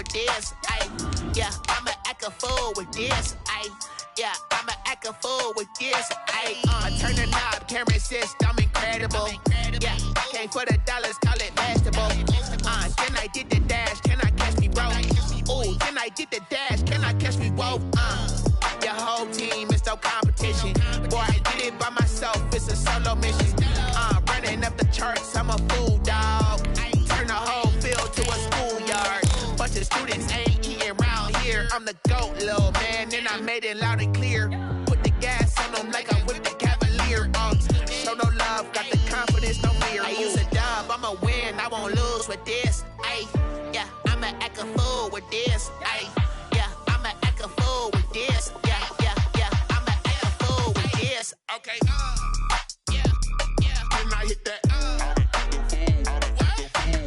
with this. Yeah, I'ma act a fool with this. Yeah, I'ma act a fool with this. Turn the knob, camera assist, I'm incredible. Yeah, came for the dollars, call it vegetable. Then I did the dash, can I catch me, bro? Ooh, then I did the dash, can I catch me, whoa? Your whole team is no competition. Boy, I did it by myself, it's a solo mission. Running up the charts, I'm a fool, dog. Turn the whole field to a schoolyard. Bunch of students ain't eating around here. I'm the GOAT, little man, and I made it loud and clear. Put the gas on them like I'm with the Cavalier. Show no love, got the confidence, no fear. I use a dub, I'ma win, I won't lose with this. Yeah, I'ma act a fool with this. Yeah, I'ma act a fool with this. Yeah, I'ma act a fool with this. Okay, yeah, can I hit that?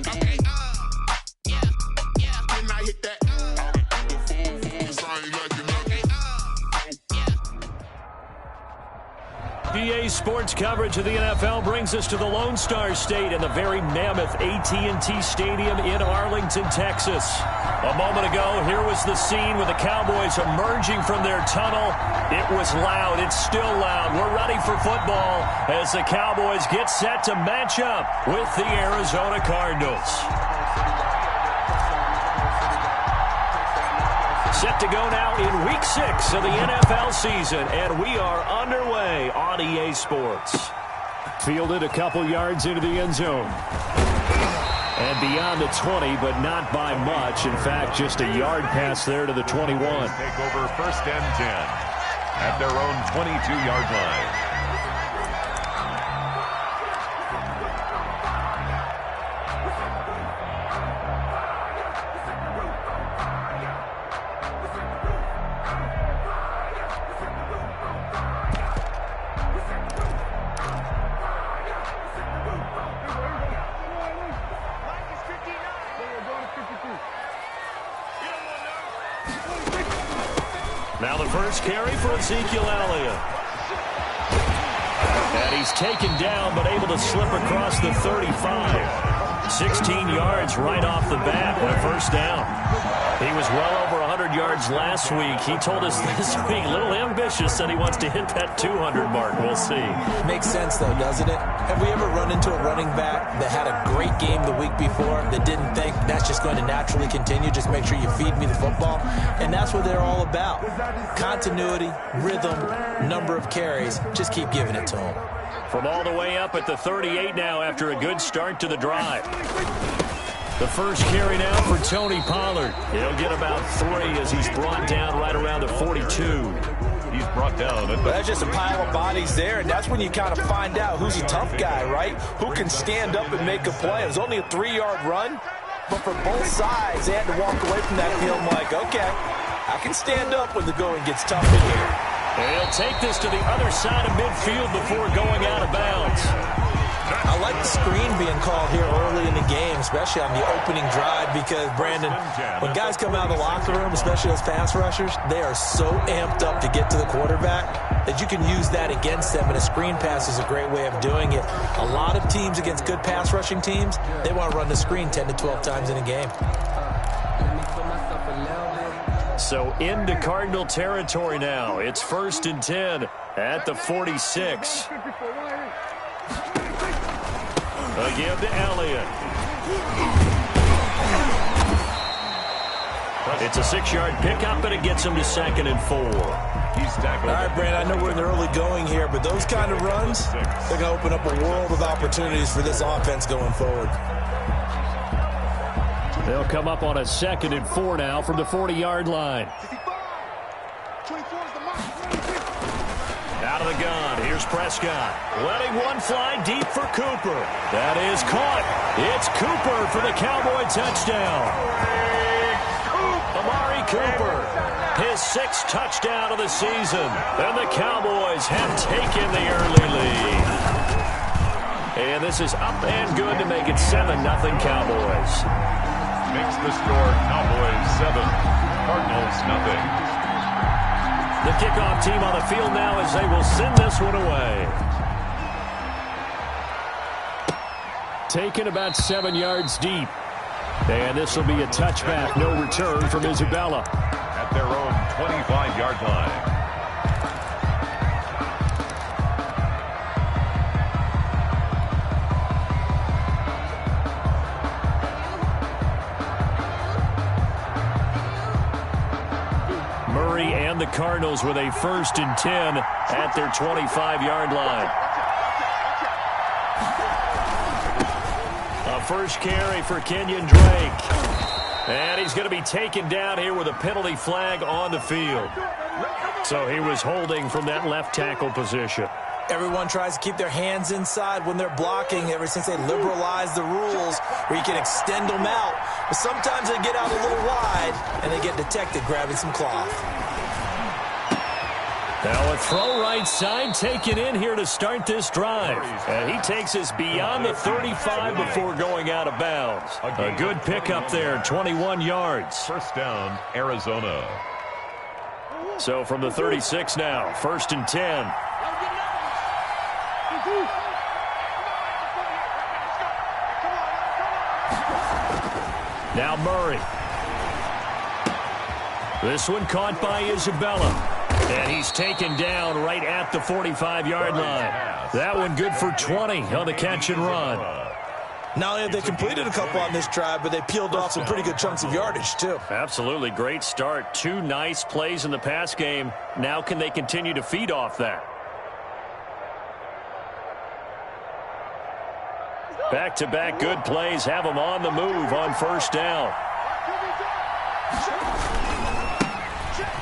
Okay, yeah, can I hit that? EA Sports coverage of the NFL brings us to the Lone Star State and the very mammoth AT&T Stadium in Arlington, Texas. A moment ago, here was the scene with the Cowboys emerging from their tunnel. It was loud. It's still loud. We're ready for football as the Cowboys get set to match up with the Arizona Cardinals. Set to go now in Week 6 of the NFL season, and we are underway on EA Sports. Fielded a couple yards into the end zone. And beyond the 20, but not by much. In fact, just a yard pass there to the 21. Take over first and 10 at their own 22-yard line. Now the first carry for Ezekiel Elliott. And he's taken down, but able to slip across the 35. 16 yards right off the bat and a first down. He was well over 100 yards last week. He told us this week, a little ambitious, that he wants to hit that 200 mark. We'll see. Makes sense, though, doesn't it? Have we ever run into a running back that had a great game the week before that didn't think that's just going to naturally continue? Just make sure you feed me the football. And that's what they're all about. Continuity, rhythm, number of carries. Just keep giving it to them. From all the way up at the 38 now after a good start to the drive. The first carry now for Tony Pollard. He'll get about 3 as he's brought down right around the 42. He's brought down. But that's just a pile of bodies there, and that's when you kind of find out who's a tough guy, right? Who can stand up and make a play. It was only a 3-yard run, but for both sides, they had to walk away from that field like, okay, I can stand up when the going gets tough in here. He'll take this to the other side of midfield before going out of bounds. I like the screen being called here early in the game, especially on the opening drive, because, Brandon, when guys come out of the locker room, especially those pass rushers, they are so amped up to get to the quarterback that you can use that against them, and a screen pass is a great way of doing it. A lot of teams against good pass rushing teams, they want to run the screen 10 to 12 times in a game. So into Cardinal territory now. It's 1st and 10 at the 46. Again to Elliott. It's a 6-yard pickup, and it gets him to 2nd and 4. He's tackled. All right, Brandon, I know we're in the early going here, but those kind of runs, they're going to open up a world of opportunities for this offense going forward. They'll come up on a 2nd and 4 now from the 40-yard line. Out of the gun, here's Prescott. Letting one fly deep for Cooper. That is caught. It's Cooper for the Cowboy touchdown. Amari Cooper, his 6th touchdown of the season. And the Cowboys have taken the early lead. And this is up and good to make it 7-0 Cowboys. Makes the score Cowboys 7, Cardinals nothing. The kickoff team on the field now as they will send this one away. Taken about 7 yards deep. And this will be a touchback, no return from Isabella. At their own 25-yard line. Murray and the Cardinals with a 1st and 10 at their 25-yard line. A first carry for Kenyon Drake. And he's going to be taken down here with a penalty flag on the field. So he was holding from that left tackle position. Everyone tries to keep their hands inside when they're blocking ever since they liberalized the rules where you can extend them out. But sometimes they get out a little wide and they get detected grabbing some cloth. Now a throw right side taken in here to start this drive. And he takes us beyond the 35 before going out of bounds. A good pickup there, 21 yards. First down, Arizona. So from the 36 now, 1st and 10. Now Murray. This one caught by Isabella. And he's taken down right at the 45-yard line. That one good for 20 on the catch and run. Not only have they completed a couple on this drive, but they peeled off some pretty good chunks of yardage, too. Absolutely great start. 2 nice plays in the pass game. Now can they continue to feed off that? Back-to-back good plays have them on the move on 1st down.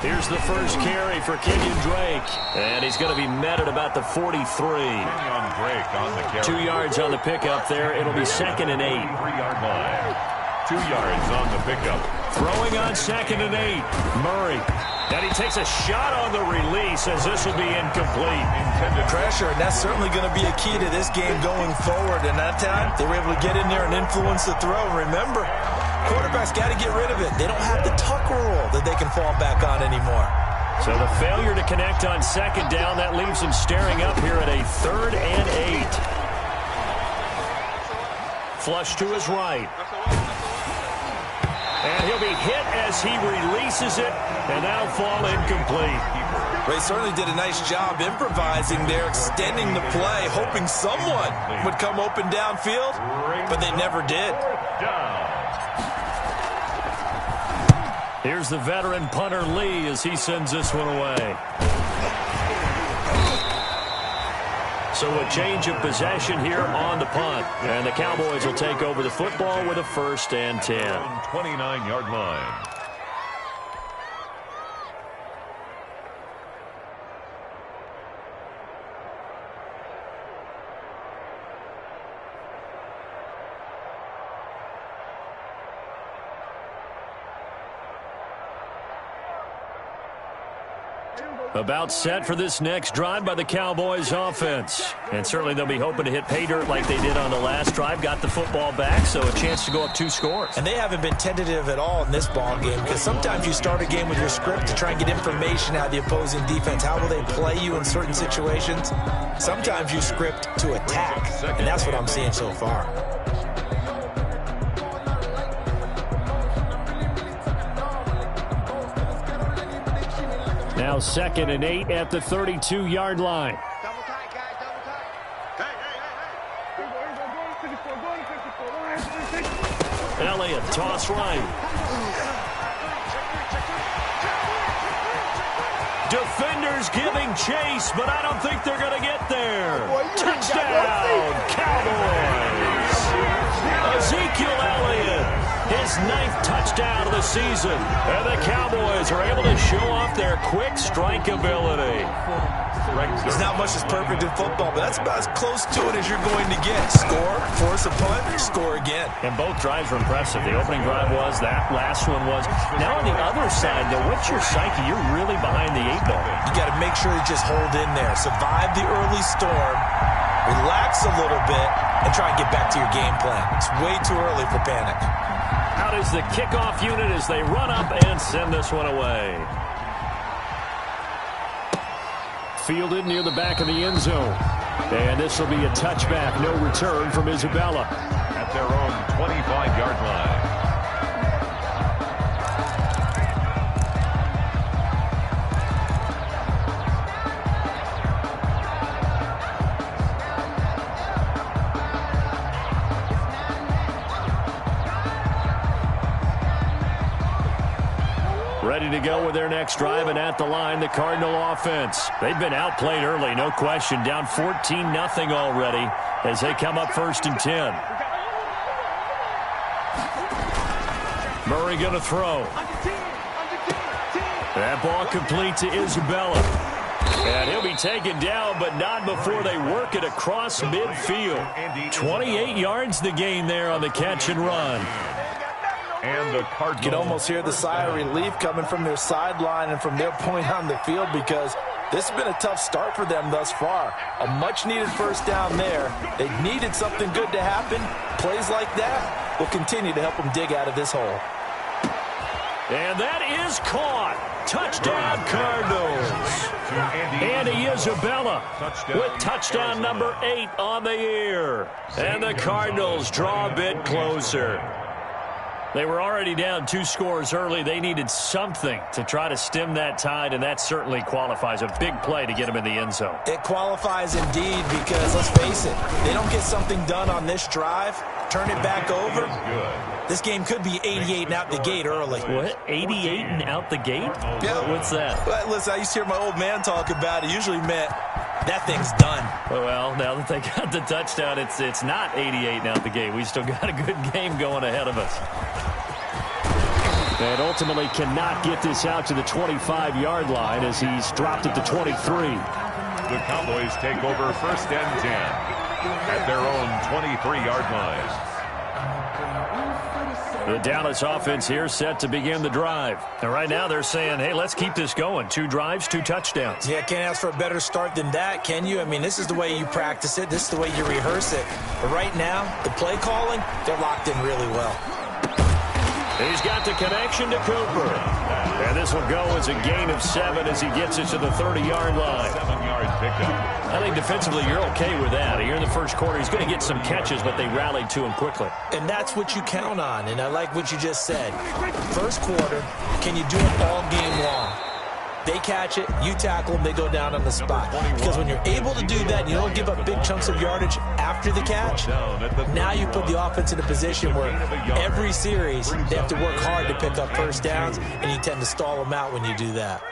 Here's the first carry for Kenyon Drake. And he's going to be met at about the 43. Kenyon Drake on the carry. 2 yards on the pickup there. It'll be 2nd and 8. 3-yard line. 2 yards on the pickup. Throwing on 2nd and 8. Murray. And he takes a shot on the release as this will be incomplete. Intended pressure, and that's certainly going to be a key to this game going forward. And that time, they were able to get in there and influence the throw. Remember, quarterbacks got to get rid of it. They don't have the tuck rule that they can fall back on anymore. So the failure to connect on 2nd down, that leaves them staring up here at a 3rd and 8. Flush to his right. And he'll be hit as he releases it, and that'll fall incomplete. They certainly did a nice job improvising there, extending the play, hoping someone would come open downfield, but they never did. Here's the veteran punter Lee as he sends this one away. So a change of possession here on the punt. And the Cowboys will take over the football with a 1st and 10. 29-yard line. About set for this next drive by the Cowboys offense. And certainly they'll be hoping to hit pay dirt like they did on the last drive. Got the football back, so a chance to go up 2 scores. And they haven't been tentative at all in this ball game, because sometimes you start a game with your script to try and get information out of the opposing defense. How will they play you in certain situations? Sometimes you script to attack, and that's what I'm seeing so far. Now 2nd and 8 at the 32-yard line. Double tight, guys, double tight. Elliott, toss right. Defenders giving chase, but I don't think they're going to get there. Touchdown, Cowboys. Ezekiel Elliott, his 9th touchdown of the season. And the Cowboys are able to show off their quick strike ability. There's not much that's perfect in football, but that's about as close to it as you're going to get. Score, force a punt, score again. And both drives were impressive. The opening drive was, that last one was. Now on the other side, though, what's your psyche? You're really behind the 8 ball. You got to make sure you just hold in there. Survive the early storm, relax a little bit, and try and get back to your game plan. It's way too early for panic. Out is the kickoff unit as they run up and send this one away. Fielded near the back of the end zone. And this will be a touchback. No return from Isabella. At their own 25-yard line. Ready to go with their next drive, and at the line, the Cardinal offense. They've been outplayed early, no question. Down 14-0 already as they come up 1st and 10. Murray going to throw. That ball complete to Isabella. And he'll be taken down, but not before they work it across midfield. 28 yards the gain there on the catch and run. And the Cardinals. You can almost hear the sigh of relief coming from their sideline and from their point on the field, because this has been a tough start for them thus far. A much-needed first down there. They needed something good to happen. Plays like that will continue to help them dig out of this hole. And that is caught. Touchdown, Cardinals. Andy Isabella with touchdown number 8 on the year. And the Cardinals draw a bit closer. They were already down 2 scores early. They needed something to try to stem that tide, and that certainly qualifies. A big play to get them in the end zone. It qualifies indeed, because let's face it, they don't get something done on this drive, turn it back over. This game could be 88 and out the gate early. What? 88 and out the gate? Yeah. What's that? Well, listen, I used to hear my old man talk about it. Usually meant that thing's done. Well, now that they got the touchdown, it's not 88 and out the gate. We still got a good game going ahead of us. And ultimately cannot get this out to the 25-yard line as he's dropped it to 23. The Cowboys take over 1st and 10 at their own 23-yard line. The Dallas offense here set to begin the drive. And right now they're saying, hey, let's keep this going. 2 drives, 2 touchdowns. Yeah, can't ask for a better start than that, can you? I mean, this is the way you practice it. This is the way you rehearse it. But right now, the play calling, they're locked in really well. He's got the connection to Cooper. And this will go as a gain of 7 as he gets it to the 30-yard line. 7-yard pickup. I think defensively you're okay with that. Here in the first quarter, he's going to get some catches, but they rallied to him quickly. And that's what you count on, and I like what you just said. First quarter, can you do it all game long? They catch it, you tackle them, they go down on the spot. Because when you're able to do that, and you don't give up big chunks of yardage after the catch, now you put the offense in a position where every series they have to work hard to pick up first downs, and you tend to stall them out when you do that.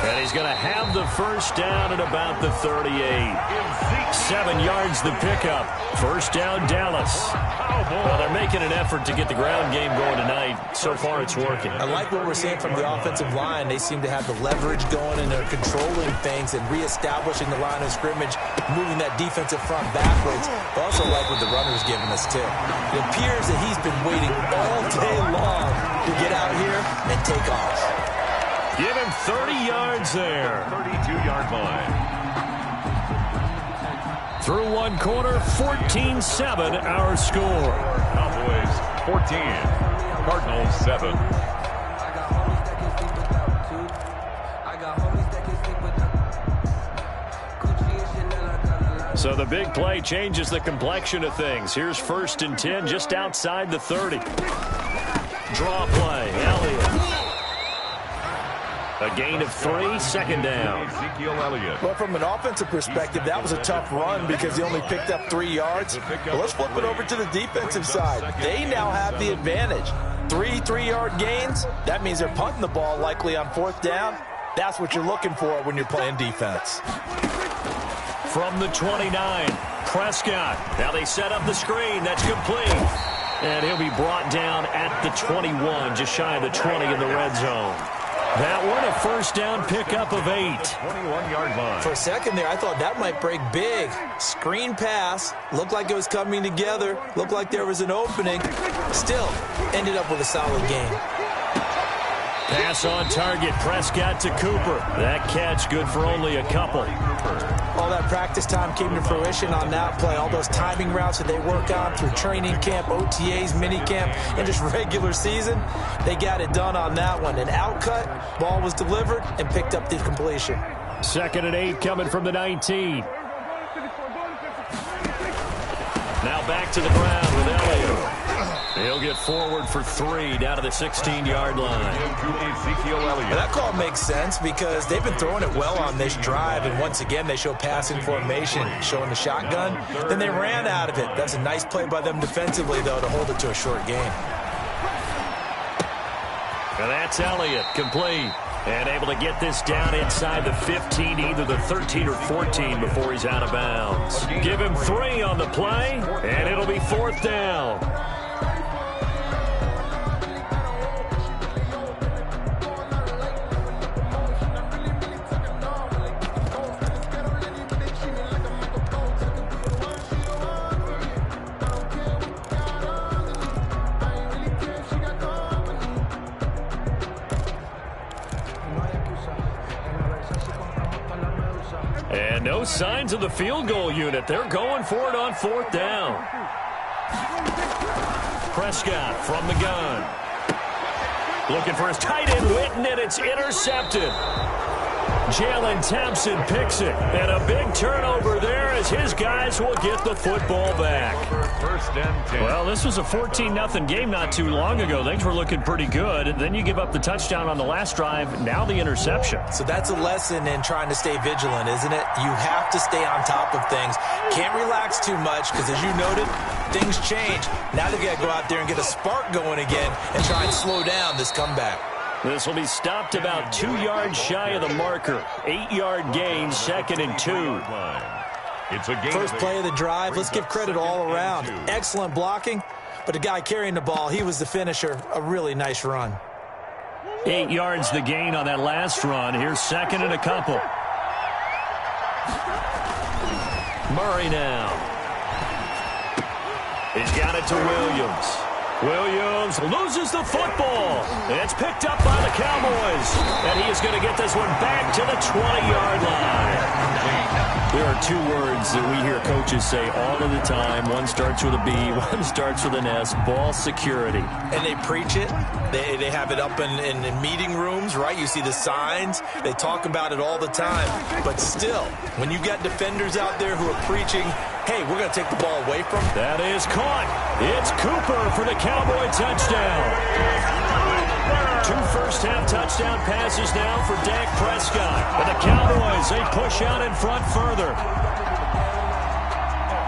And he's going to have the first down at about the 38. 7 yards the pickup. First down, Dallas. Well, they're making an effort to get the ground game going tonight. So far, it's working. I like what we're seeing from the offensive line. They seem to have the leverage going, and they're controlling things and reestablishing the line of scrimmage, moving that defensive front backwards. I also like what the runner's giving us, too. It appears that he's been waiting all day long to get out here and take off. Give him 30 yards there. 32-yard line. Through one quarter, 14-7 our score. Cowboys 14, Cardinals 7. So the big play changes the complexion of things. Here's 1st and 10 just outside the 30. Draw play, Elliott. A gain of 3, 2nd down. Ezekiel Elliott. Well, from an offensive perspective, that was a tough run because he only picked up 3 yards. But let's flip it over to the defensive side. They now have the advantage. 3 3-yard gains. That means they're punting the ball likely on 4th down. That's what you're looking for when you're playing defense. From the 29, Prescott. Now they set up the screen. That's complete. And he'll be brought down at the 21, just shy of the 20 in the red zone. That one, a first down pickup of 8. 21-yard line. For a second there, I thought that might break big. Screen pass. Looked like it was coming together. Looked like there was an opening. Still, ended up with a solid game. Pass on target. Prescott to Cooper. That catch good for only a couple. All that practice time came to fruition on that play. All those timing routes that they work on through training camp, OTAs, mini camp, and just regular season, they got it done on that one. An outcut, ball was delivered, and picked up the completion. 2nd and 8 coming from the 19. Now back to the ground with Elliott. He'll get forward for 3 down to the 16-yard line. That call makes sense because they've been throwing it well on this drive, and once again they show passing formation, showing the shotgun. Then they ran out of it. That's a nice play by them defensively, though, to hold it to a short gain. And that's Elliott, complete. And able to get this down inside the 15, either the 13 or 14 before he's out of bounds. Give him 3 on the play, and it'll be 4th down. And no signs of the field goal unit. They're going for it on 4th down. Prescott from the gun. Looking for his tight end, Witten, and it's intercepted. Jalen Thompson picks it. And a big turnover there as his guys will get the football back. 1st and 10. Well, this was a 14-0 game not too long ago. Things were looking pretty good. And then you give up the touchdown on the last drive. Now the interception. So that's a lesson in trying to stay vigilant, isn't it? You have to stay on top of things. Can't relax too much because, as you noted, things change. Now they've got to go out there and get a spark going again and try and slow down this comeback. This will be stopped about 2 yards shy of the marker. 8-yard gain, 2nd and 2. It's a game. First play of the drive. Let's give credit all around. Excellent blocking, but the guy carrying the ball, he was the finisher. A really nice run. 8 yards the gain on that last run. Here's 2nd and a couple. Murray now. He's got it to Williams. Williams loses the football. It's picked up by the Cowboys. And he is going to get this one back to the 20-yard line. There are 2 words that we hear coaches say all of the time. One starts with a B, one starts with an S. Ball security. And they preach it. They have it up in meeting rooms, right? You see the signs. They talk about it all the time. But still, when you got defenders out there who are preaching, hey, we're going to take the ball away from them. That is caught. It's Cooper for the Cowboy touchdown. 2 first-half touchdown passes now for Dak Prescott. And the Cowboys, they push out in front further.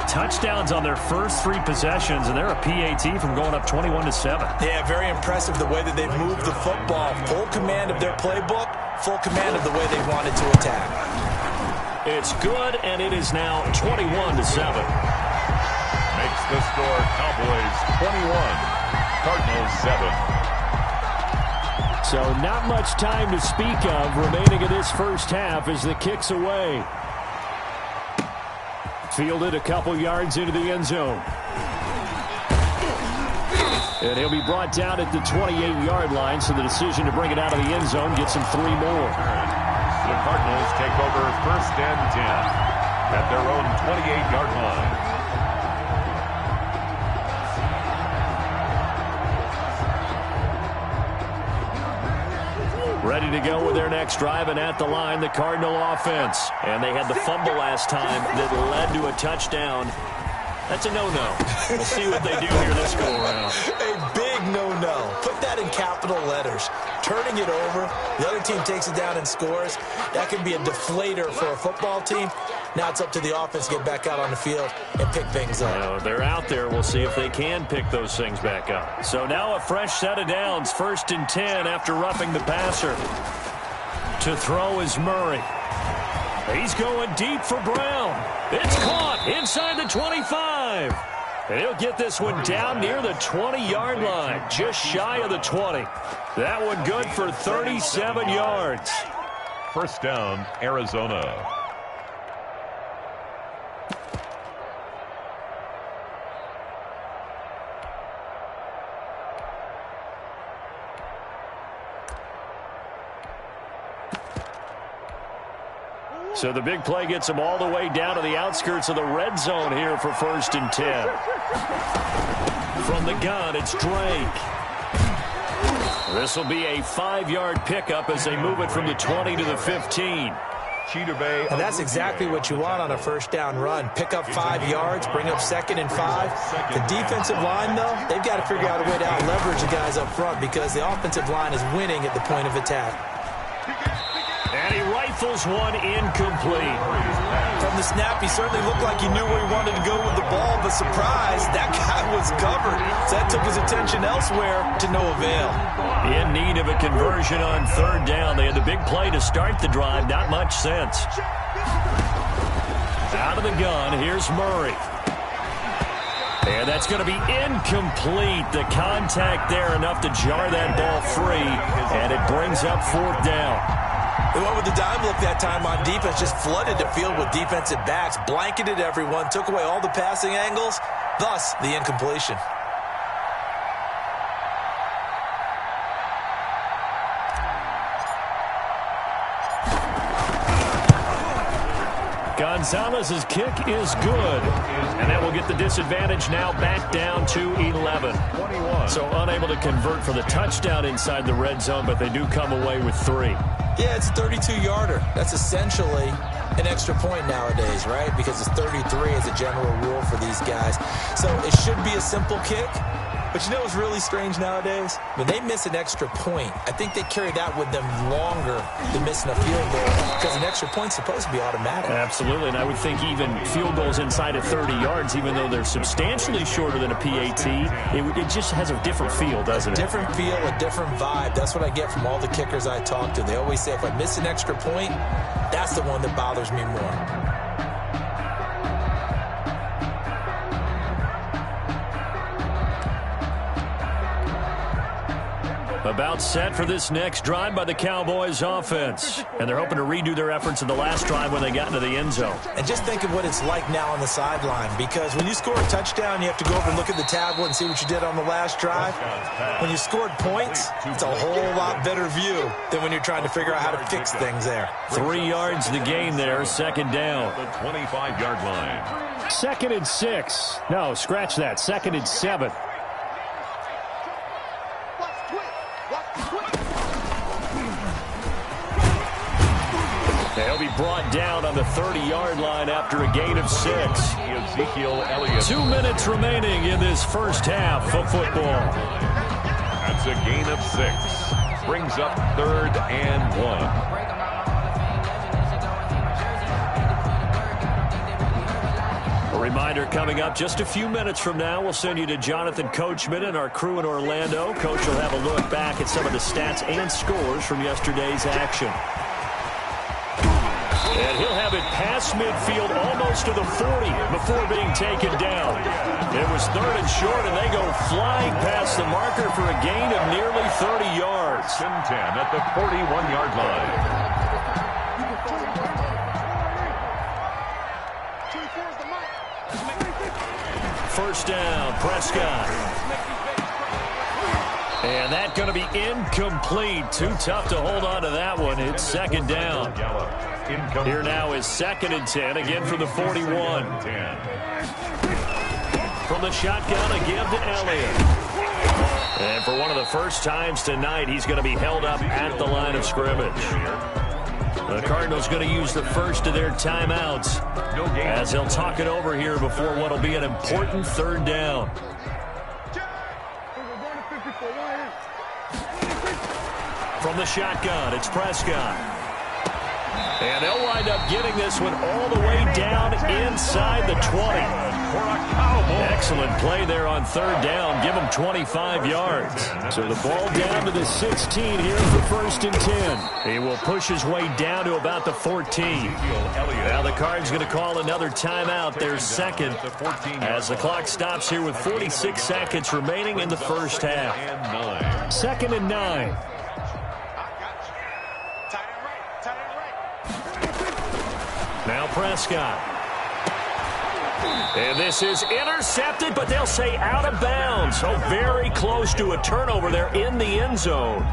Touchdowns on their first 3 possessions, and they're a PAT from going up 21-7. Yeah, very impressive the way that they've moved the football. Full command of their playbook, full command of the way they wanted to attack. It's good, and it is now 21-7. Makes the score Cowboys 21, Cardinals 7. So not much time to speak of remaining in this first half as the kick's away. Fielded a couple yards into the end zone. And he'll be brought down at the 28-yard line, so the decision to bring it out of the end zone gets him 3 more. The Cardinals take over 1st and 10 at their own 28-yard line. Ready to go with their next drive, and at the line, the Cardinal offense. And they had the fumble last time that led to a touchdown. That's a no-no. We'll see what they do here this go-around. A big no-no. Put that in capital letters. Turning it over, the other team takes it down and scores. That can be a deflator for a football team. Now it's up to the offense to get back out on the field and pick things up. They're out there. We'll see if they can pick those things back up. So now a fresh set of downs. 1st and 10 after roughing the passer. To throw is Murray. He's going deep for Brown. It's caught inside the 25. And he'll get this one down near the 20-yard line, just shy of the 20. That one good for 37 yards. 1st down, Arizona. So the big play gets him all the way down to the outskirts of the red zone here for 1st and 10. From the gun, it's Drake. This will be a 5-yard pickup as they move it from the 20 to the 15. And that's exactly what you want on a first down run. Pick up 5 yards, bring up 2nd and 5. The defensive line, though, they've got to figure out a way to out-leverage the guys up front because the offensive line is winning at the point of attack. And he rifles one incomplete. From the snap, he certainly looked like he knew where he wanted to go with the ball, but surprise, that guy was covered. So that took his attention elsewhere to no avail. In need of a conversion on 3rd down. They had the big play to start the drive. Not much sense. Out of the gun, here's Murray. And that's going to be incomplete. The contact there enough to jar that ball free, and it brings up 4th down. They went with the dime look that time on defense, just flooded the field with defensive backs, blanketed everyone, took away all the passing angles, thus the incompletion. Gonzalez's kick is good, and that will get the disadvantage now back down to 11. So unable to convert for the touchdown inside the red zone, but they do come away with 3. Yeah, it's a 32-yarder. That's essentially an extra point nowadays, right? Because it's 33 as a general rule for these guys. So it should be a simple kick. But you know what's really strange nowadays? When they miss an extra point, I think they carry that with them longer than missing a field goal because an extra point's supposed to be automatic. Absolutely, and I would think even field goals inside of 30 yards, even though they're substantially shorter than a PAT, it just has a different feel, doesn't it? A different feel, a different vibe. That's what I get from all the kickers I talk to. They always say if I miss an extra point, that's the one that bothers me more. About set for this next drive by the Cowboys offense. And they're hoping to redo their efforts in the last drive when they got into the end zone. And just think of what it's like now on the sideline, because when you score a touchdown, you have to go over and look at the tablet and see what you did on the last drive. When you scored points, it's a whole lot better view than when you're trying to figure out how to fix things there. 3 yards the gain there, 2nd down. The 25-yard line. 2nd and 6. No, scratch that. 2nd and 7. They'll be brought down on the 30-yard line after a gain of 6. Ezekiel Elliott. 2 minutes remaining in this first half of football. That's a gain of 6. Brings up 3rd and 1. A reminder coming up just a few minutes from now, we'll send you to Jonathan Coachman and our crew in Orlando. Coach will have a look back at some of the stats and scores from yesterday's action. And he'll have it past midfield almost to the 40 before being taken down. It was 3rd and short, and they go flying past the marker for a gain of nearly 30 yards. 10 at the 41-yard line. First down, Prescott. And that's going to be incomplete. Too tough to hold on to that one. It's 2nd down. Here now is 2nd and 10, again from the 41. From the shotgun, a give to Elliott. And for one of the first times tonight, he's going to be held up at the line of scrimmage. The Cardinals going to use the first of their timeouts as they'll talk it over here before what will be an important 3rd down. From the shotgun, it's Prescott. And they'll wind up getting this one all the way down inside the 20. Excellent play there on 3rd down. Give them 25 yards. So the ball down to the 16 here for 1st and 10. He will push his way down to about the 14. Now the Cards going to call another timeout. Their 2nd as the clock stops here with 46 seconds remaining in the first half. 2nd and 9. Now Prescott. And this is intercepted, but they'll say out of bounds. So very close to a turnover there in the end zone.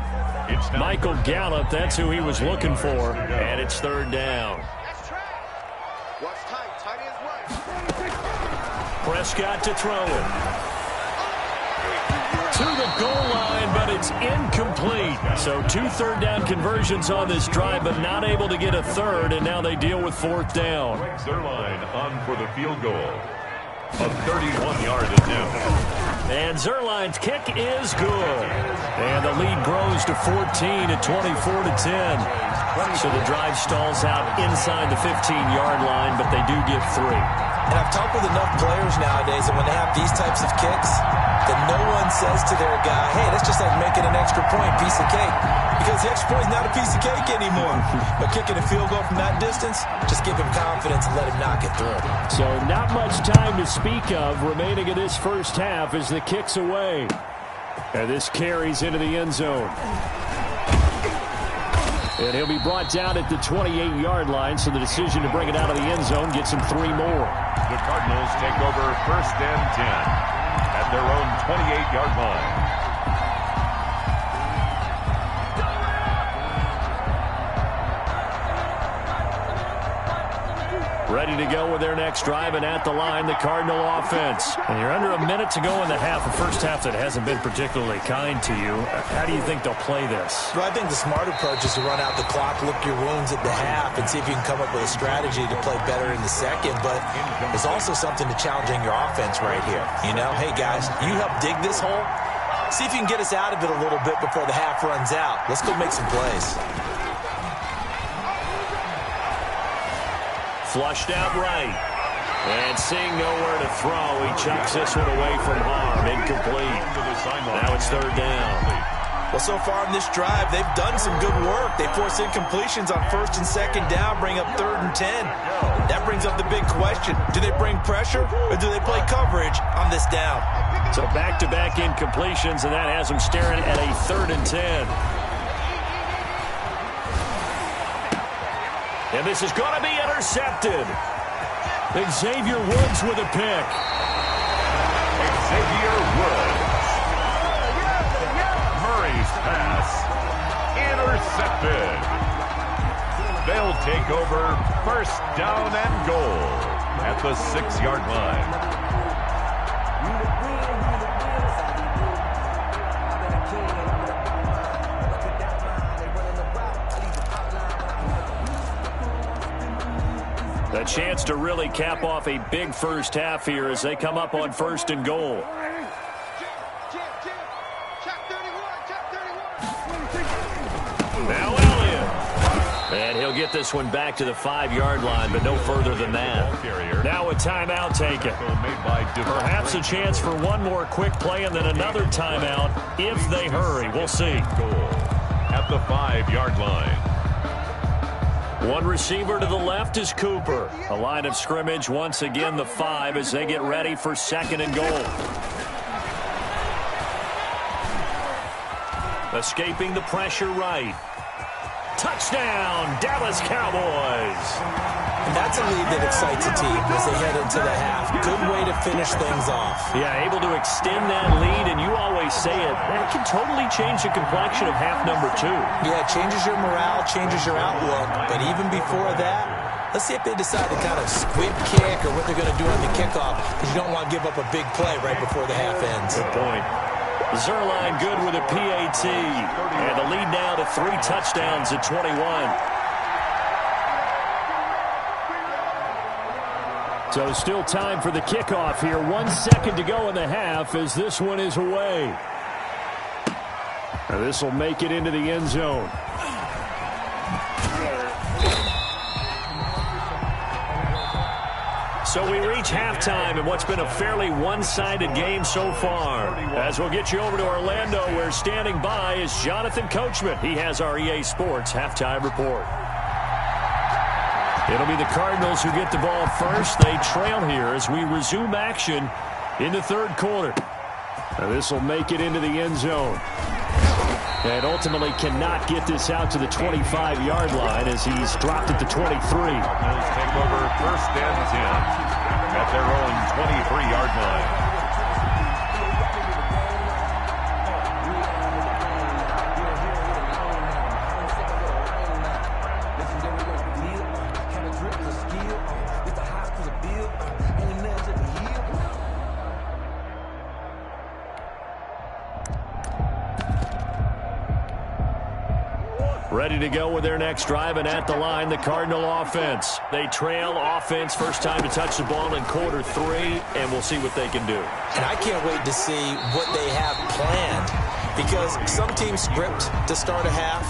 It's Michael Gallup, that's who he was looking for. And it's 3rd down. Prescott to throw it. To the goal line, but it's incomplete. So 2 third-down conversions on this drive, but not able to get a third, and now they deal with 4th down. Zerline on for the field goal. A 31-yard attempt. And Zerline's kick is good. And the lead grows to 14 at 24-10. So the drive stalls out inside the 15-yard line, but they do get 3. And I've talked with enough players nowadays that when they have these types of kicks, that no one says to their guy, hey, that's just like making an extra point, piece of cake. Because the extra point is not a piece of cake anymore. But kicking a field goal from that distance, just give him confidence and let him knock it through. So not much time to speak of remaining in this first half as the kick's away. And this carries into the end zone. And he'll be brought down at the 28-yard line, so the decision to bring it out of the end zone gets him 3 more. The Cardinals take over 1st and 10 at their own 28-yard line. Ready to go with their next drive, and at the line, the Cardinal offense. And you're under a minute to go in the half, a first half that hasn't been particularly kind to you. How do you think they'll play this? Well, I think the smart approach is to run out the clock, lick your wounds at the half, and see if you can come up with a strategy to play better in the second. But there's also something to challenging your offense right here. You know, hey, guys, you help dig this hole. See if you can get us out of it a little bit before the half runs out. Let's go make some plays. Flushed out right. And seeing nowhere to throw, he chucks this one away from harm. Incomplete. Now it's 3rd down. Well, so far in this drive, they've done some good work. They force incompletions on 1st and 2nd down, bring up 3rd and 10. That brings up the big question. Do they bring pressure or do they play coverage on this down? So back-to-back incompletions, and that has them staring at a 3rd and 10. And this is going to be intercepted. Xavier Woods with a pick. Xavier Woods. Murray's pass. Intercepted. They'll take over 1st down and goal at the 6-yard line. A chance to really cap off a big first half here as they come up on 1st and goal. Now Elliott. And he'll get this one back to the 5-yard line, but no further than that. Now a timeout taken. Perhaps a chance for one more quick play and then another timeout if they hurry. We'll see. Goal at the 5-yard line. One receiver to the left is Cooper. A line of scrimmage once again the 5 as they get ready for 2nd and goal. Escaping the pressure right. Touchdown, Dallas Cowboys. And that's a lead that excites a team as they head into the half. Good way to finish things off. Yeah, able to extend that lead, and you always say it, that can totally change the complexion of half number 2. Yeah, it changes your morale, changes your outlook. But even before that, let's see if they decide to kind of squib kick or what they're going to do on the kickoff, because you don't want to give up a big play right before the half ends. Good point. Zerline good with a PAT. And the lead now to 3 touchdowns at 21. So still time for the kickoff here. 1 second to go in the half as this one is away. Now this will make it into the end zone. So we reach halftime in what's been a fairly one-sided game so far. As we'll get you over to Orlando, where standing by is Jonathan Coachman. He has our EA Sports halftime report. It'll be the Cardinals who get the ball first. They trail here as we resume action in the 3rd quarter. Now this will make it into the end zone. And ultimately cannot get this out to the 25-yard line as he's dropped at the 23. Cardinals take over 1st and 10 at their own 23-yard line. Ready to go with their next drive, and at the line, the Cardinal offense. They trail offense, first time to touch the ball in quarter 3, and we'll see what they can do. And I can't wait to see what they have planned, because some teams script to start a half.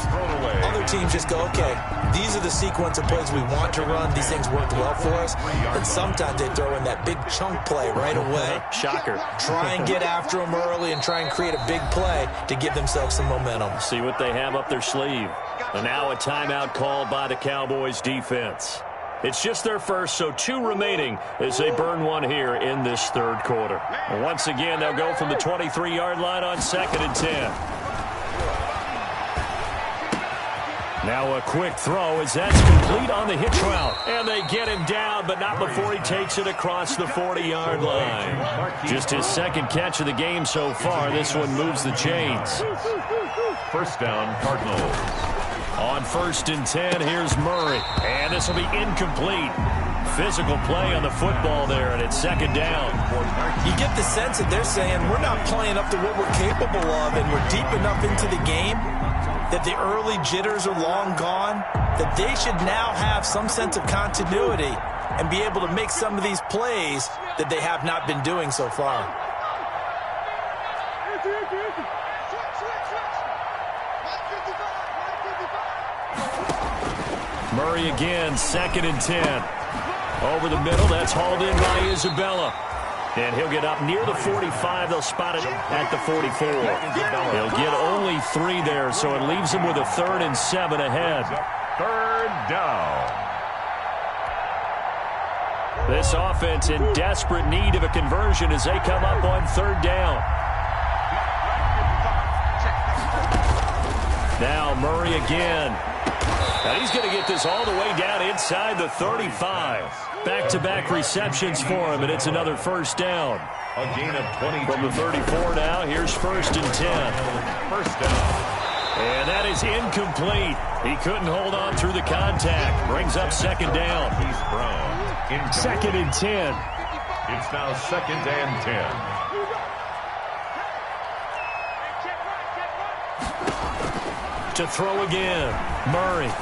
Other teams just go, okay, these are the sequence of plays we want to run. These things worked well for us. And sometimes they throw in that big chunk play right away. Shocker. Try and get after them early and try and create a big play to give themselves some momentum. See what they have up their sleeve. And now a timeout called by the Cowboys defense. It's just their first, so 2 remaining as they burn one here in this third quarter. And once again, they'll go from the 23-yard line on 2nd and 10. Now a quick throw as that's complete on the hitch route. And they get him down, but not before he takes it across the 40-yard line. Just his 2nd catch of the game so far. This one moves the chains. First down, Cardinals. On 1st and 10, here's Murray. And this will be incomplete. Physical play on the football there, and it's 2nd down. You get the sense that they're saying we're not playing up to what we're capable of, and we're deep enough into the game that the early jitters are long gone, that they should now have some sense of continuity and be able to make some of these plays that they have not been doing so far. Murray again, 2nd and 10. Over the middle, that's hauled in by Isabella. And he'll get up near the 45. They'll spot it at the 44. He'll get only 3 there, so it leaves him with a 3rd and 7 ahead. 3rd down. This offense in desperate need of a conversion as they come up on 3rd down. Now Murray again. Now he's going to get this all the way down inside the 35. Back-to-back receptions for him, and it's another 1st down. A gain of 20. From the 34 now, here's 1st and 10. First down. And that is incomplete. He couldn't hold on through the contact. Brings up 2nd down. He's Brown. 2nd and 10. It's now 2nd and 10. To throw again, Murray.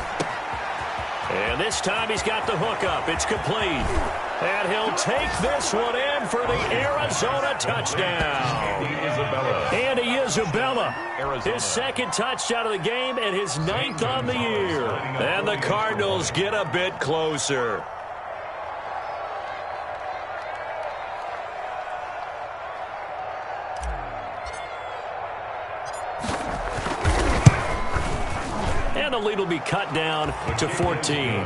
And this time he's got the hook up. It's complete. And he'll take this one in for the Arizona touchdown. Andy Isabella. His 2nd touchdown of the game and his 9th on the year. And the Cardinals get a bit closer. And the lead will be cut down to 14.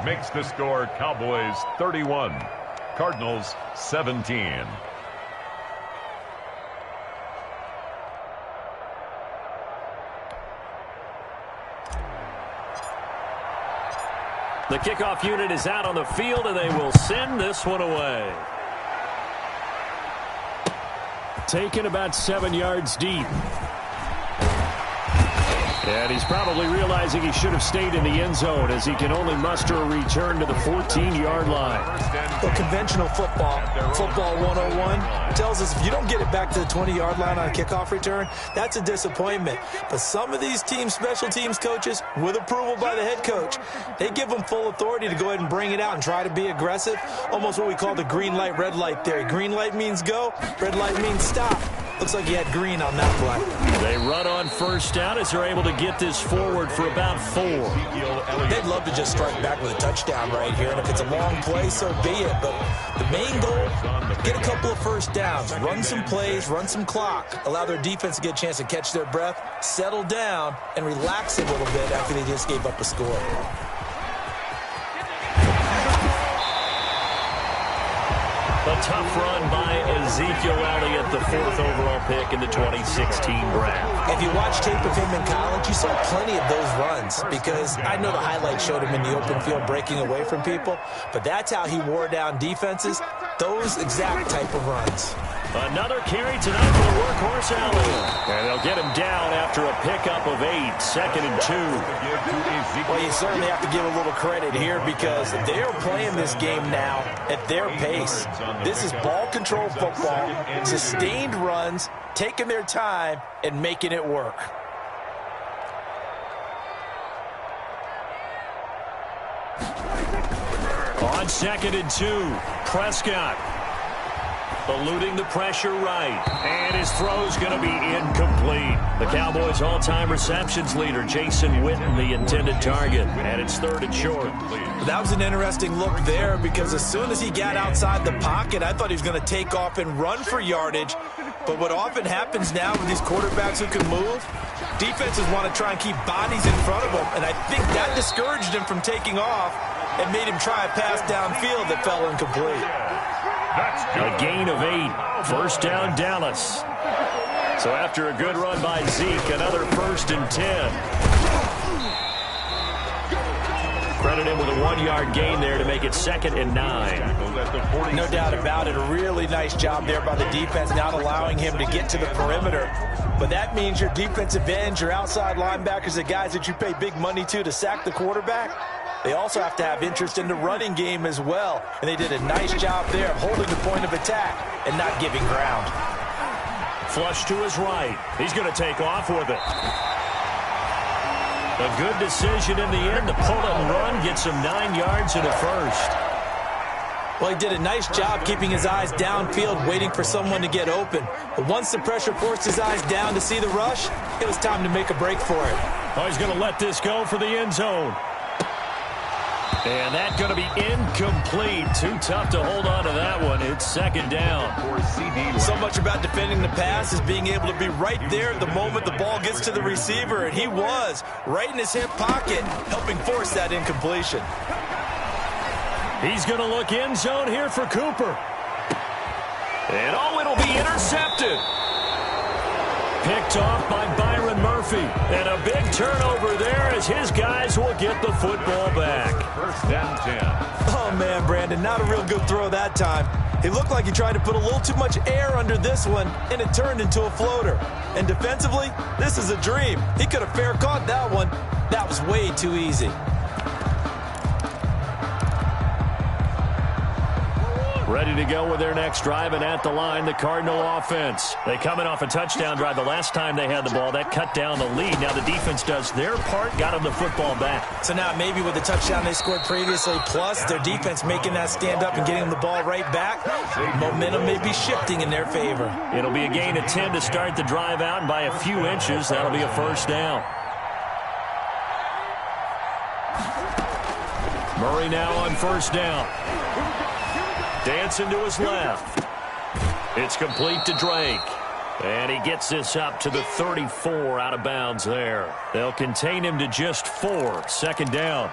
Makes the score Cowboys 31, Cardinals 17. The kickoff unit is out on the field, and they will send this one away. Taken about 7 yards deep. And he's probably realizing he should have stayed in the end zone as he can only muster a return to the 14-yard line. Well, conventional football 101, tells us if you don't get it back to the 20-yard line on a kickoff return, that's a disappointment. But some of these teams, special teams coaches, with approval by the head coach, they give them full authority to go ahead and bring it out and try to be aggressive, almost what we call the green light, red light theory. Green light means go, red light means stop. Looks like he had green on that play. They run on 1st down as they're able to get this forward for about 4. They'd love to just strike back with a touchdown right here, and if it's a long play, so be it. But the main goal, get a couple of 1st downs, run some plays, run some clock, allow their defense to get a chance to catch their breath, settle down, and relax a little bit after they just gave up a score. A tough run by Ezekiel Elliott, the 4th overall pick in the 2016 draft. If you watch tape of him in college, you saw plenty of those runs because I know the highlights showed him in the open field breaking away from people, but that's how he wore down defenses, those exact type of runs. Another carry tonight for the workhorse Elliott. And they'll get him down after a pickup of 8, 2nd and 2. Well, you certainly have to give a little credit here because they're playing this game now at their pace. This is ball control football, sustained runs, taking their time and making it work. 2nd and 2. Prescott eluding the pressure right. And his throw's going to be incomplete. The Cowboys' all-time receptions leader, Jason Witten, the intended target. And it's 3rd and short. That was an interesting look there because as soon as he got outside the pocket, I thought he was going to take off and run for yardage. But what often happens now with these quarterbacks who can move, defenses want to try and keep bodies in front of them. And I think that discouraged him from taking off and made him try a pass downfield that fell incomplete. A gain of 8. 1st down, Dallas. So after a good run by Zeke, another 1st and 10. Credit him with a 1-yard gain there to make it 2nd and 9. No doubt about it. A really nice job there by the defense, not allowing him to get to the perimeter. But that means your defensive ends, your outside linebackers, the guys that you pay big money to sack the quarterback, they also have to have interest in the running game as well. And they did a nice job there of holding the point of attack and not giving ground. Flush to his right. He's going to take off with it. A good decision in the end to pull it and run. Gets him 9 yards and a 1st. Well, he did a nice job keeping his eyes downfield, waiting for someone to get open. But once the pressure forced his eyes down to see the rush, it was time to make a break for it. Oh, he's going to let this go for the end zone. And that's going to be incomplete. Too tough to hold on to that one. It's 2nd down. So much about defending the pass is being able to be right there at the moment the ball gets to the receiver. And he was right in his hip pocket, helping force that incompletion. He's going to look end zone here for Cooper. And it'll be intercepted. Picked off by Byron Murphy. And a big turnover there as his guys will get the football back. 1st and 10. Oh, man, Brandon, not a real good throw that time. He looked like he tried to put a little too much air under this one, and it turned into a floater. And defensively, this is a dream. He could have fair caught that one. That was way too easy. Ready to go with their next drive, and at the line, the Cardinal offense. They come in off a touchdown drive the last time they had the ball. That cut down the lead. Now the defense does their part, got them the football back. So now maybe with the touchdown they scored previously, plus their defense making that stand up and getting them the ball right back, momentum may be shifting in their favor. It'll be a gain of 10 to start the drive out, and by a few inches, that'll be a 1st down. Murray now on 1st down. Dancing to his left. It's complete to Drake. And he gets this up to the 34 out of bounds there. They'll contain him to just 4. 2nd down.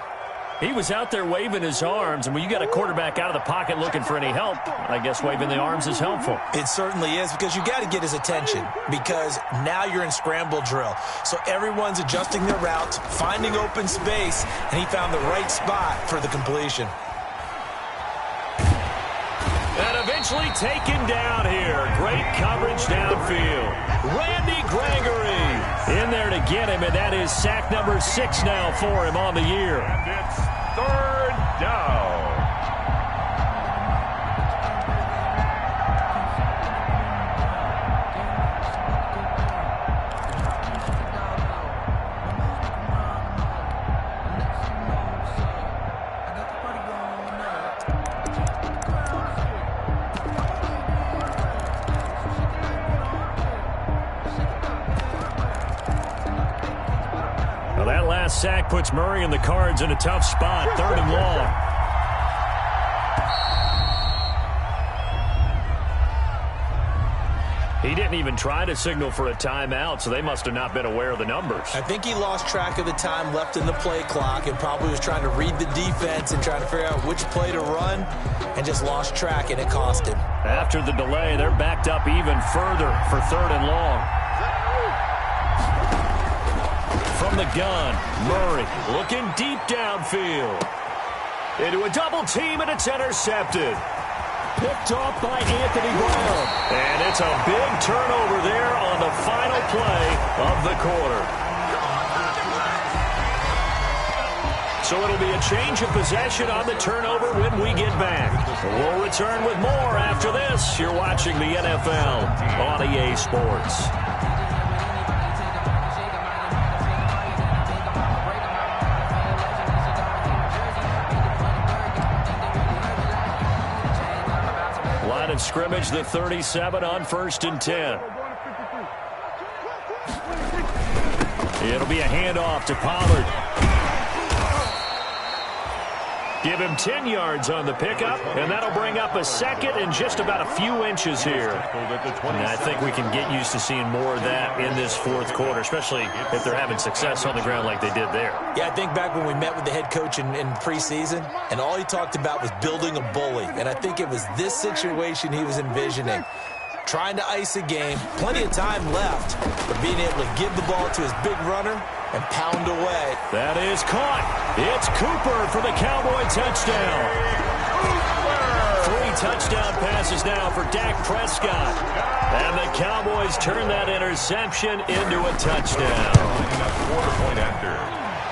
He was out there waving his arms, and when you got a quarterback out of the pocket looking for any help, I guess waving the arms is helpful. It certainly is, because you got to get his attention, because now you're in scramble drill. So everyone's adjusting their routes, finding open space, and he found the right spot for the completion. And eventually taken down here. Great coverage downfield. Randy Gregory in there to get him, and that is sack number 6 now for him on the year. And it's 3rd down. Sack puts Murray and the Cards in a tough spot. 3rd and long. He didn't even try to signal for a timeout, so they must have not been aware of the numbers. I think he lost track of the time left in the play clock and probably was trying to read the defense and trying to figure out which play to run and just lost track, and it cost him. After the delay, they're backed up even further for 3rd and long. From the gun, Murray looking deep downfield. Into a double team, and it's intercepted. Picked off by Anthony Brown. And it's a big turnover there on the final play of the quarter. So it'll be a change of possession on the turnover when we get back. We'll return with more after this. You're watching the NFL on EA Sports. of scrimmage, the 37 on 1st and 10. It'll be a handoff to Pollard. Give him 10 yards on the pickup, and that'll bring up a second and just about a few inches here. And I think we can get used to seeing more of that in this fourth quarter, especially if they're having success on the ground like they did there. Yeah, I think back when we met with the head coach in preseason, and all he talked about was building a bully. And I think it was this situation he was envisioning. Trying to ice a game, plenty of time left, but being able to give the ball to his big runner and pound away. That is caught. It's Cooper for the Cowboy touchdown. 3 touchdown passes now for Dak Prescott. And the Cowboys turn that interception into a touchdown.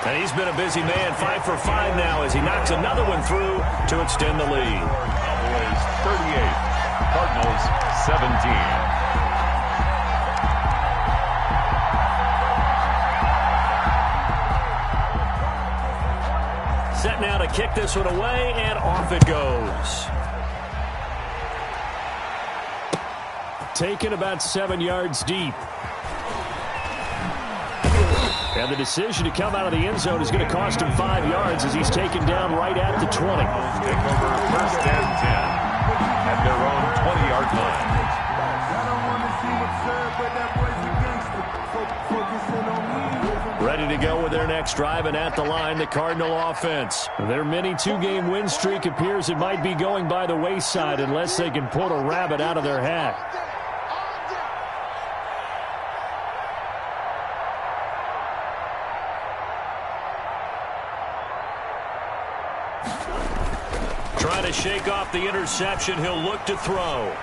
And he's been a busy man, 5 for 5 now as he knocks another one through to extend the lead. Cowboys 38, Cardinals 17. Set now to kick this one away, and off it goes. Taken about 7 yards deep. And the decision to come out of the end zone is going to cost him 5 yards as he's taken down right at the 20. Take over 1st and 10 at their own 20-yard line. Ready to go with their next drive, and at the line, the Cardinal offense. Their mini 2-game win streak appears it might be going by the wayside unless they can pull a rabbit out of their hat. Trying to shake off the interception, he'll look to throw.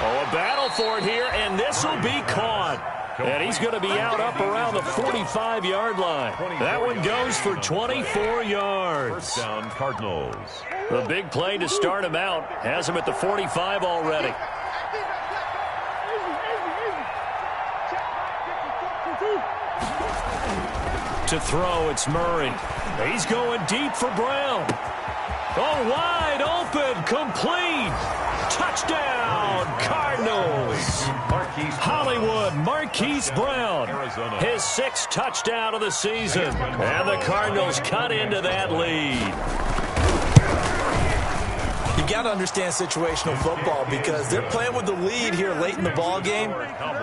Oh, a battle for it here, and this will be caught. And he's going to be out up around the 45-yard line. That one goes for 24 yards. First down, Cardinals. The big play to start him out has him at the 45 already. To throw, it's Murray. He's going deep for Brown. Oh, wide open, complete. Touchdown, Cardinals. Hollywood Marquise Brown, his 6th touchdown of the season. And the Cardinals cut into that lead. You got to understand situational football because they're playing with the lead here late in the ball game.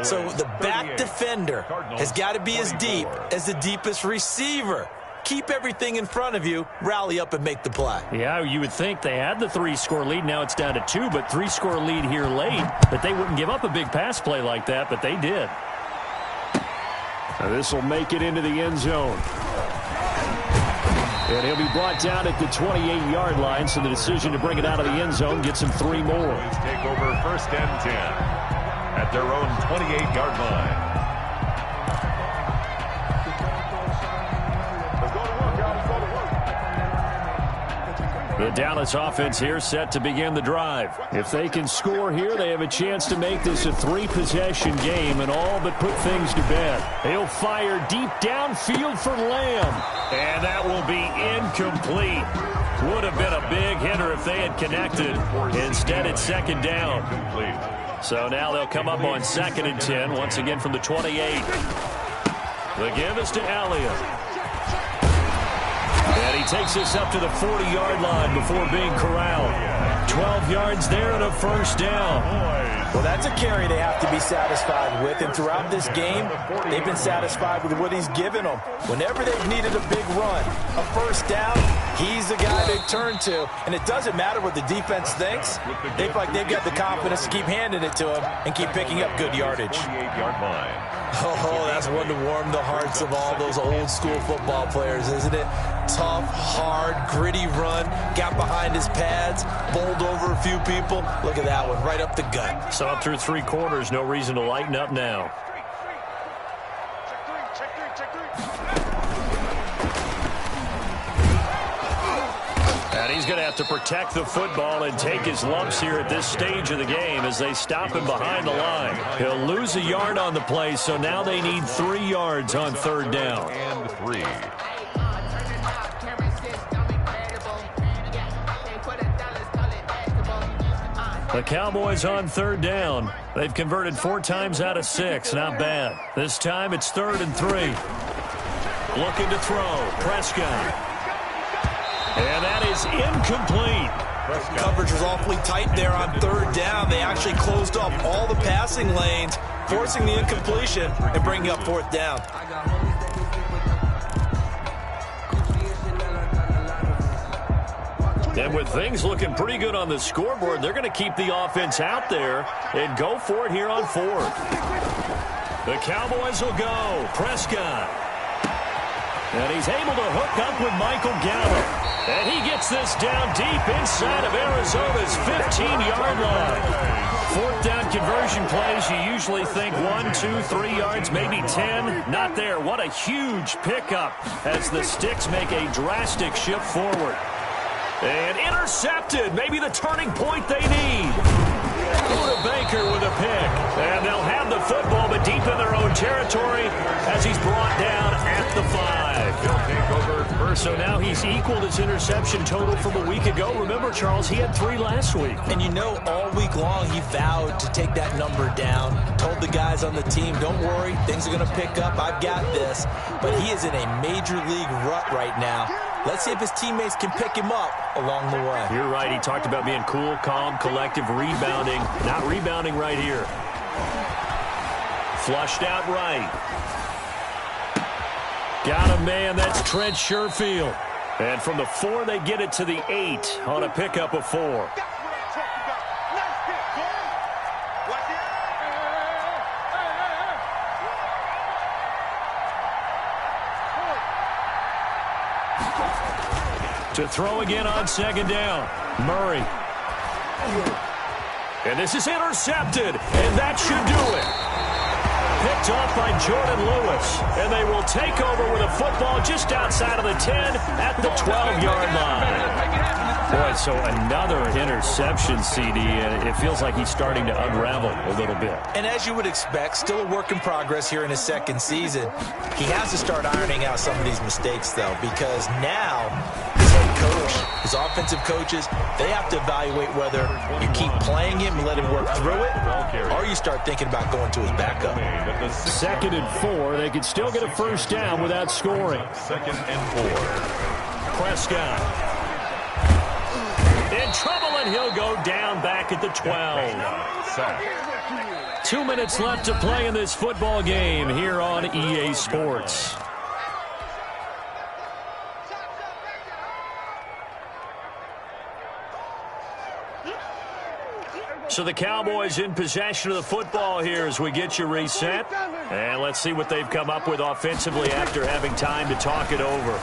So the back defender has got to be as deep as the deepest receiver. Keep everything in front of you, rally up and make the play. Yeah, you would think they had the 3-score lead. Now it's down to 2, but 3-score lead here late. That they wouldn't give up a big pass play like that, but they did. Now this will make it into the end zone. And he'll be brought down at the 28-yard line, so the decision to bring it out of the end zone gets him 3 more. Take over 1st and 10 at their own 28-yard line. The Dallas offense here set to begin the drive. If they can score here, they have a chance to make this a 3-possession game and all but put things to bed. He'll fire deep downfield for Lamb. And that will be incomplete. Would have been a big hitter if they had connected. Instead, it's 2nd down. So now they'll come up on 2nd and 10, once again from the 28. The give is to Elliott. And he takes this up to the 40-yard line before being corralled. 12 yards there and a 1st down. Well, that's a carry they have to be satisfied with. And throughout this game, they've been satisfied with what he's given them. Whenever they've needed a big run, a 1st down, he's the guy they turn to. And it doesn't matter what the defense thinks. They feel like they've got the confidence to keep handing it to him and keep picking up good yardage. 48-yard line. Oh, that's one to warm the hearts of all those old-school football players, isn't it? Tough, hard, gritty run, got behind his pads, bowled over a few people. Look at that one, right up the gut. So up through 3 quarters, no reason to lighten up now. And he's going to have to protect the football and take his lumps here at this stage of the game as they stop him behind the line. He'll lose a yard on the play, so now they need 3 yards on 3rd down. And 3. The Cowboys on third down. They've converted 4 times out of 6. Not bad. This time it's 3rd and 3. Looking to throw. Prescott. And that is incomplete. Coverage was awfully tight there on third down. They actually closed off all the passing lanes, forcing the incompletion and bringing up 4th down. And with things looking pretty good on the scoreboard, they're going to keep the offense out there and go for it here on 4th. The Cowboys will go. Prescott. And he's able to hook up with Michael Gallup. And he gets this down deep inside of Arizona's 15-yard line. 4th down conversion plays, you usually think 1, 2, 3 yards, maybe 10. Not there. What a huge pickup as the Sticks make a drastic shift forward. And intercepted. Maybe the turning point they need. Buda Baker with a pick. And they'll have the football, but deep in their own territory as he's brought down at the 5. He'll take over first. So now he's equaled his interception total from a week ago. Remember, Charles, he had 3 last week. And you know, all week long he vowed to take that number down. Told the guys on the team, don't worry, things are going to pick up. I've got this. But he is in a major league rut right now. Let's see if his teammates can pick him up along the way. You're right. He talked about being cool, calm, collective, rebounding. Not rebounding right here. Flushed out right. Got a man. That's Trent Sherfield. And from the 4, they get it to the 8 on a pickup of 4. To throw again on 2nd down. Murray. And this is intercepted, and that should do it. Picked off by Jordan Lewis, and they will take over with a football just outside of the 10 at the 12-yard line. Boy, so another interception, CD, and it feels like he's starting to unravel a little bit. And as you would expect, still a work in progress here in his 2nd season. He has to start ironing out some of these mistakes, though, because now his head coach, his offensive coaches, they have to evaluate whether you keep playing him and let him work through it, or you start thinking about going to his backup. 2nd and 4. They could still get a 1st down without scoring. 2nd and 4. Prescott. In trouble, and he'll go down back at the 12. 2 minutes left to play in this football game here on EA Sports. So the Cowboys in possession of the football here as we get you reset. And let's see what they've come up with offensively after having time to talk it over.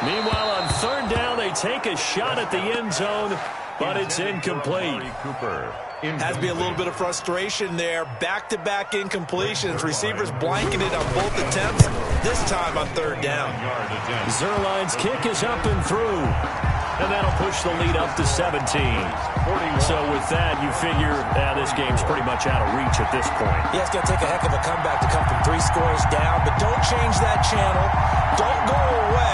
Meanwhile, on 3rd down, they take a shot at the end zone, but it's incomplete. Has to be a little bit of frustration there. Back-to-back incompletions. Receivers blanking it on both attempts, this time on 3rd down. Zerline's kick is up and through, and that'll push the lead up to 17. So with that, you figure this game's pretty much out of reach at this point. Yeah, it's going to take a heck of a comeback to come from 3 scores down, but don't change that channel. Don't go away.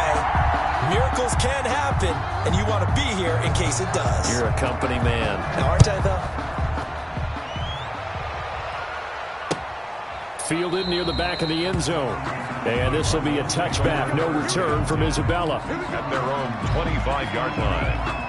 Miracles can happen, and you want to be here in case it does. You're a company man. Now, aren't I, though? Fielded near the back of the end zone. And this will be a touchback. No return from Isabella. At their own 25-yard line.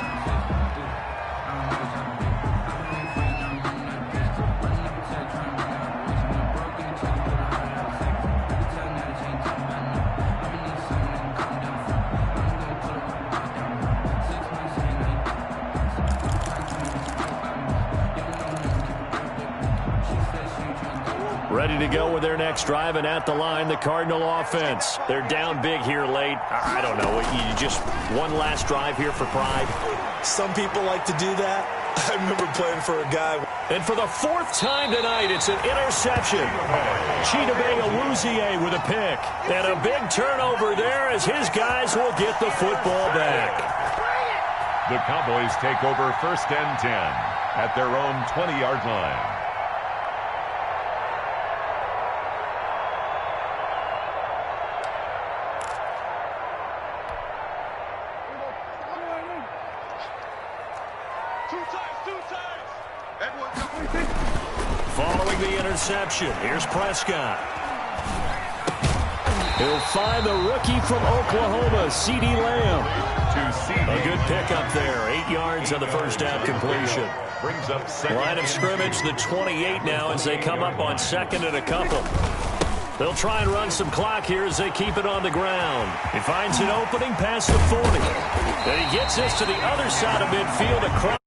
Ready to go with their next drive, and at the line, the Cardinal offense. They're down big here late. I don't know. You just one last drive here for pride. Some people like to do that. I remember playing for a guy. And for the 4th time tonight, it's an interception. Chidobe Awuzie with a pick. And a big turnover there as his guys will get the football back. The Cowboys take over 1st and 10 at their own 20-yard line. Two times. the interception. Here's Prescott. He'll find the rookie from Oklahoma, CeeDee Lamb. A good pickup there. 8 yards on the first down completion. Brings up Line of scrimmage, the 28 now as they come up on second and a couple. They'll try and run some clock here as they keep it on the ground. He finds an opening past the 40. Then he gets this to the other side of midfield across.